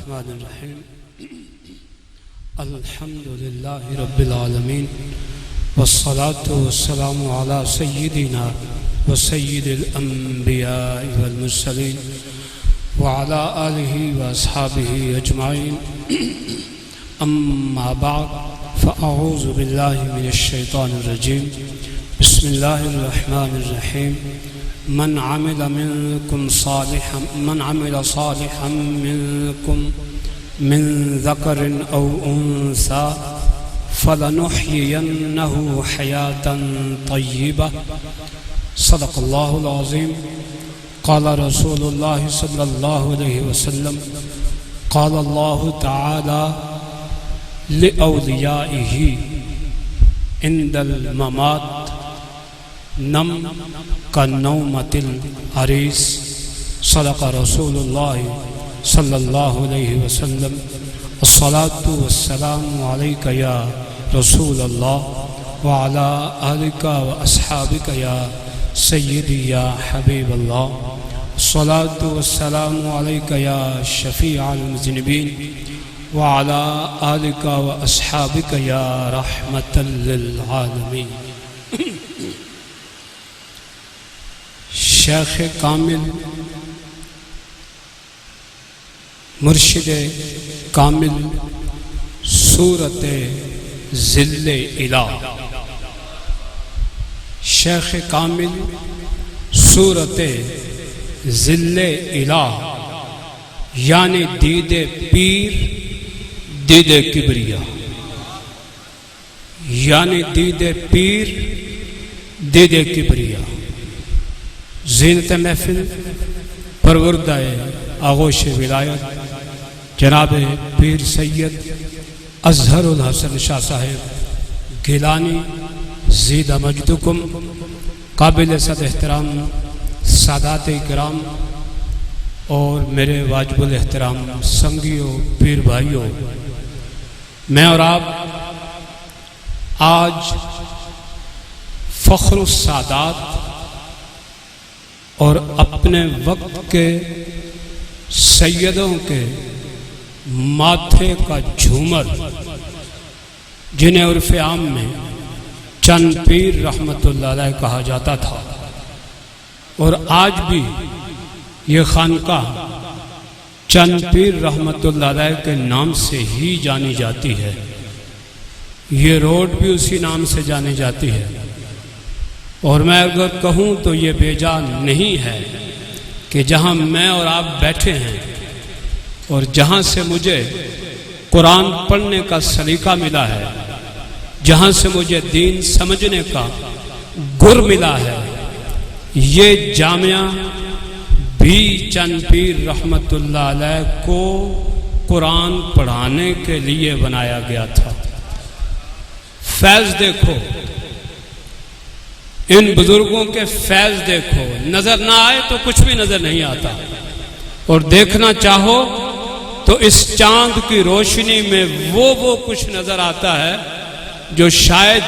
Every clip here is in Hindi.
बिस्मिल्लाहिर्रहमानिर्रहीम अल्हम्दुलिल्लाहि रब्बिल आलमीन वस्सलातु वस्सलामु अला सय्यिदिना व सय्यिदिल अंबिया'i वल मुरसलीन व अला आलिहि व अस्हाबिहि अजमाइन अम्मा बअद फ़अऊज़ु बिल्लाहि मिनश शैतानिर रजीम बिस्मिल्लाहिर्रहमानिर्रहीम मन आमिल सालिहन मिनकुम मिन ज़करिन औ उन्सा फलनुह्यियन्नहु हयातन तय्यिबा सदक़ल्लाहुल अज़ीम क़ाल रसूलुल्लाह सल्लल्लाहु अलैहि वसल्लम क़ाल अल्लाहु तआला लिऔलियाइही इंदल ममात नम का नौमतिल अरीस सदक़ रसूलुल्लाह सल्लल्लाहु अलैहि वसल्लम अस्सलातु वस्सलामु अलैका या रसूलल्लाह व अला आलिका व अस्हाबिका या सय्यदी या हबीबल्लाह अस्सलातु वस्सलामु अलैका या शफ़ीअल मुज़निबीन व अला आलिका व अस्हाबिका या रहमतल लिल आलमीन। शेख कामिल मुर्शिद कामिल सूरत ज़िल्ले इला। शेख कामिल सूरत ज़िल्ले इला यानी दीदे पीर दीदे किबरिया, यानी दीदे पीर दीदे किबरिया। ज़ीनत महफिल परवरदाए आगोश विलायत जनाब पीर सैयद अज़हरुल हसन शाह साहिब गिलानी ज़ीदा मजदुकुम काबिल सद एहतराम सादात इकराम और मेरे वाजिबुल एहतराम संगियों पीर भाइयों, मैं और आप आज फ़ख्रुस सादात और अपने वक्त के सैयदों के माथे का झूमर जिन्हें उर्फ़ आम में चंद पीर रहमतुल्लाह अलैह कहा जाता था और आज भी ये खानका चंद पीर रहमतुल्लाह अलैह के नाम से ही जानी जाती है। ये रोड भी उसी नाम से जानी जाती है। और मैं अगर कहूँ तो ये बेजान नहीं है कि जहाँ मैं और आप बैठे हैं और जहाँ से मुझे कुरान पढ़ने का सलीका मिला है, जहाँ से मुझे दीन समझने का गुर मिला है, ये जामिया भी चंद पीर रहमतुल्लाह अलैह को कुरान पढ़ाने के लिए बनाया गया था। फैज़ देखो, इन बुजुर्गों के फैज़ देखो, नजर ना आए तो कुछ भी नजर नहीं आता और देखना चाहो तो इस चांद की रोशनी में वो कुछ नजर आता है जो शायद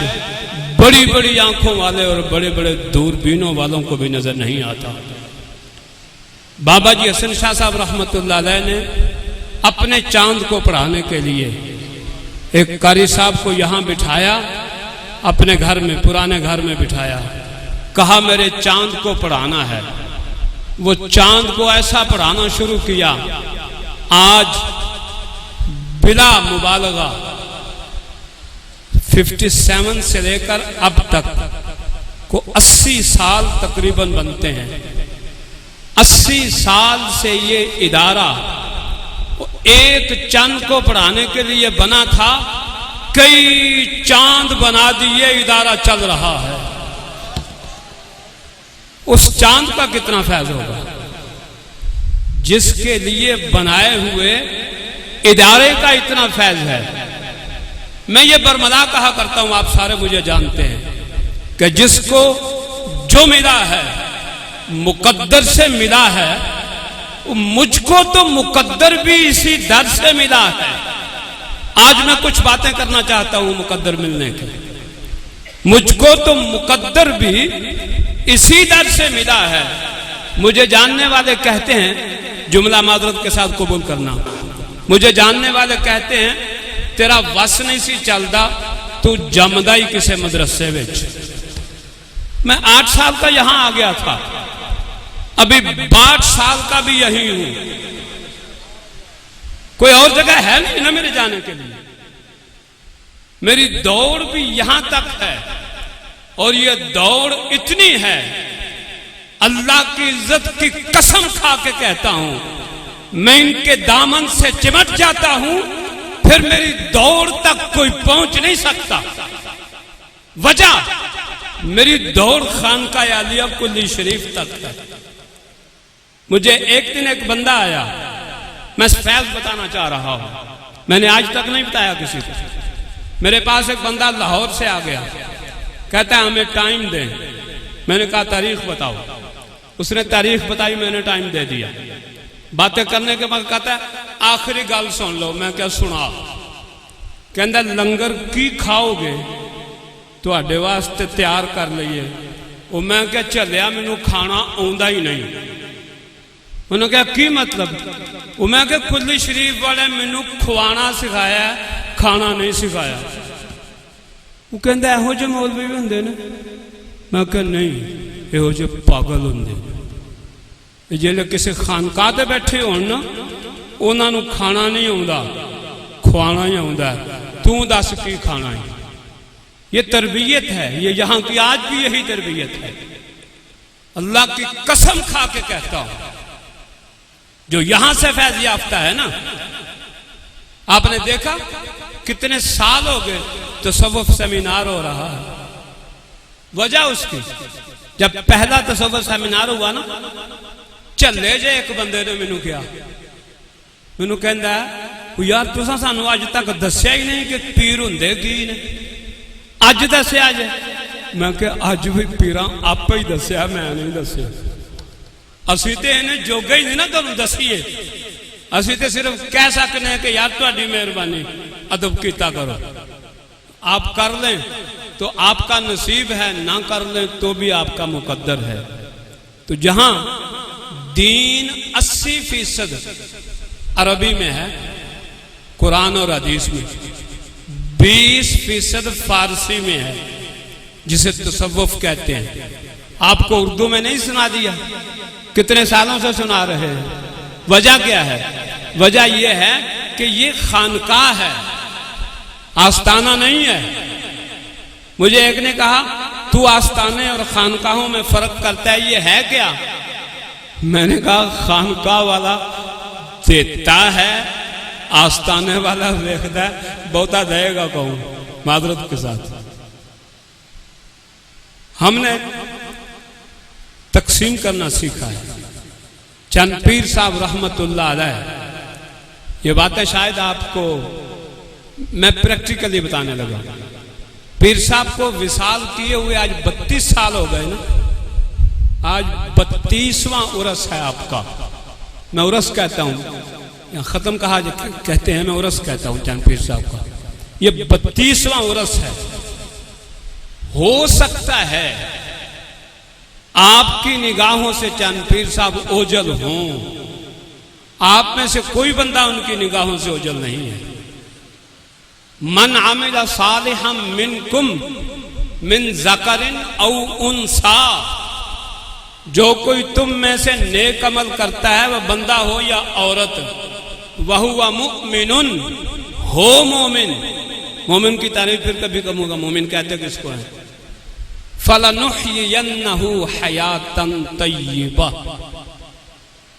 बड़ी बड़ी आंखों वाले और बड़े बड़े दूरबीनों वालों को भी नजर नहीं आता। बाबा जी हसन शाह साहब रहमतुल्लाह अलैह ने अपने चांद को पढ़ाने के लिए एक कारी साहब को यहाँ बिठाया, अपने घर में, पुराने घर में बिठाया, कहा मेरे चांद को पढ़ाना है। वो चांद को ऐसा पढ़ाना शुरू किया, आज बिला मुबालगा 57 से लेकर अब तक को 80 साल तकरीबन बनते हैं। 80 साल से ये इदारा एक चांद को पढ़ाने के लिए बना था, कई चांद बना दिए, इदारा चल रहा है। उस चांद का कितना फैज़ होगा जिसके लिए बनाए हुए इदारे का इतना फैज़ है। मैं ये बरमला कहा करता हूं, आप सारे मुझे जानते हैं कि जिसको जो मिला है मुकद्दर से मिला है, मुझको तो मुकद्दर भी इसी दर से मिला है। आज मैं कुछ बातें करना चाहता हूं मुकद्दर मिलने के। मुझको तो मुकद्दर भी इसी दर से मिला है। मुझे जानने वाले कहते हैं, जुमला माजरत के साथ कबूल करना, मुझे जानने वाले कहते हैं तेरा वस नहीं सी चलता, तू जमदा ही किसी मदरसे विच। मैं 8 साल का यहां आ गया था, अभी 62 साल का भी यही हूं। कोई और जगह है नहीं ना मेरे जाने के लिए। मेरी दौड़ भी यहां तक है, और ये दौड़ इतनी है, अल्लाह की इज्जत की कसम खा के कहता हूं, मैं इनके दामन से चिमट जाता हूं, फिर मेरी दौड़ तक कोई पहुंच नहीं सकता। वजह, मेरी दौड़ खानकाह आलिया कुल्ली शरीफ तक है। मुझे एक दिन एक बंदा आया, मैं फैज बताना चाह रहा हूं, मैंने आज तक नहीं बताया किसी को। मेरे पास एक बंदा लाहौर से आ गया, कहता है हमें टाइम दें। मैंने कहा तारीख बताओ। उसने तारीख बताई, मैंने टाइम दे दिया। बातें करने के बाद कहता है आखिरी गल सुन लो। मैं क्या सुना? कहता लंगर की खाओगे, तुहाडे वास्ते तैयार कर लईए। वो मैं क्या चलिया, मैनू खाना आउंदा ही नहीं। उन्होंने कहा की मतलब? वो मैं क्या कुल्ली शरीफ वाले मैनू खवाना सिखाया, खाना नहीं सिखाया। वो कहता इहो जे मौलवी भी होंदे ने। मैं क्या नहीं, इहो जे पागल होंदे। जिहड़े किसी खानकाह ते बैठे होण ना, उन्होंने खाना नहीं आउंदा, खुआना ही आउंदा। तू दस की खाना है? ये तरबियत है, ये यहां की आज भी यही तरबियत है। अल्लाह की कसम खा के कहता हूं, जो यहां से फैज याफ्ता है ना, आपने देखा कितने साल हो गए तसव्वुफ सेमिनार हो रहा है। वजह उसकी, जब पहला तसव्वुफ सेमिनार हुआ ना, चले जे एक बंदे ने मैनू कहा, मैनू कहंदा यार तुसां सानू अज तक दस्या ही नहीं कि पीर हुंदे की ने, अज दस्या जे। मैं क्या अज भी पीरां आपे ही दस्या, मैं नहीं दस्या। असीं ते इन्हें जोगा ही नहीं ना तुहानू दसीए। असीं ते सिर्फ कह सकते हैं कि यार तुहाडी मेहरबानी, अदब कीता करो। आप कर लें तो आपका नसीब है, ना कर लें तो भी आपका मुकद्दर है। तो जहां दीन 80% अरबी में है, कुरान और हदीस में, 20% फारसी में है, जिसे तसव्वुफ कहते हैं। आपको उर्दू में नहीं सुना दिया, कितने सालों से सुना रहे हैं। वजह क्या है? वजह यह है कि ये खानकाह है, आस्ताना नहीं है। मुझे एक ने कहा तू आस्ताने और खानकाहों में फर्क करता है, ये है क्या? मैंने कहा खानकाह वाला देता है, आस्ताने वाला देखता है। बहुता देगा कहूं मादरत के साथ। हमने तकसीम करना सीखा है। चंद पीर साहब रहमतुल्लाह अलैह, ये बातें शायद आपको मैं प्रैक्टिकली बताने लगा। पीर साहब को विसाल किए हुए आज 32 साल हो गए ना। आज 32वां उरस है आपका। मैं उरस कहता हूं, या खत्म कहा कहते हैं, मैं उरस कहता हूं चंद पीर साहब का। ये 32वां उरस है। हो सकता है आपकी निगाहों से चंद पीर साहब ओझल हों, आप में से कोई बंदा उनकी निगाहों से ओझल नहीं है। मन आमिला सालिहम मिनकुम मिन ज़करिन औ उनसा, जो कोई तुम में से नेक अमल करता है, वह बंदा हो या औरत, वहुवा मुमिनुन, हो मोमिन। मोमिन की तारीफ फिर कभी कहूंगा, मोमिन कहते किसको है? फलनुह्यियन्नहु हयातन तय्यिबा,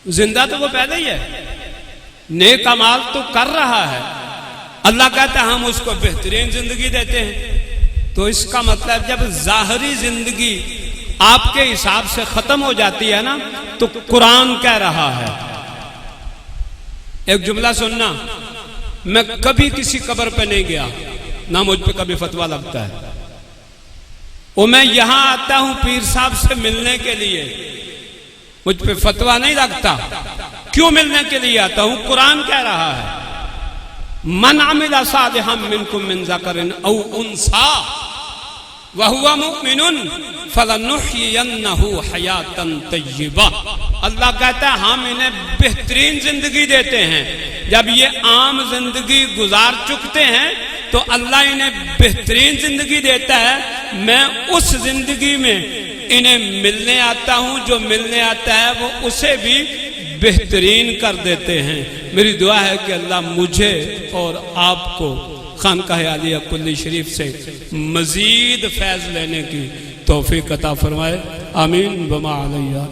जिंदा तो वो पहले ही है, नेक अमाल तो कर रहा है। अल्लाह कहता है हम उसको बेहतरीन जिंदगी देते हैं। तो इसका मतलब जब जाहरी जिंदगी आपके हिसाब से खत्म हो जाती है ना, तो कुरान कह रहा है। एक जुमला सुनना, मैं कभी किसी कब्र पे नहीं गया, ना मुझ पे कभी फतवा लगता है। वो मैं यहां आता हूं पीर साहब से मिलने के लिए, मुझ पे फतवा नहीं लगता। क्यों मिलने के लिए आता हूं? कुरान कह रहा है मन अमिला सालिहम मिनकुम मिन ज़करिन औ उनसा, वहुवा मुमिनुन फलनुह्यियन्नहु हयातन तय्यिबा। अल्लाह कहता है हम इन्हें बेहतरीन जिंदगी देते हैं। जब ये आम जिंदगी गुजार चुकते हैं तो अल्लाह इन्हें बेहतरीन जिंदगी देता है। मैं उस जिंदगी में इन्हें मिलने आता हूं, जो मिलने आता है वो उसे भी बेहतरीन कर देते हैं। मेरी दुआ है कि अल्लाह मुझे और आपको खानकाह आलिया कुल्ली शरीफ से मजीद फैज़ लेने की तौफीक अता फरमाए। आमीन। बमा अलैया।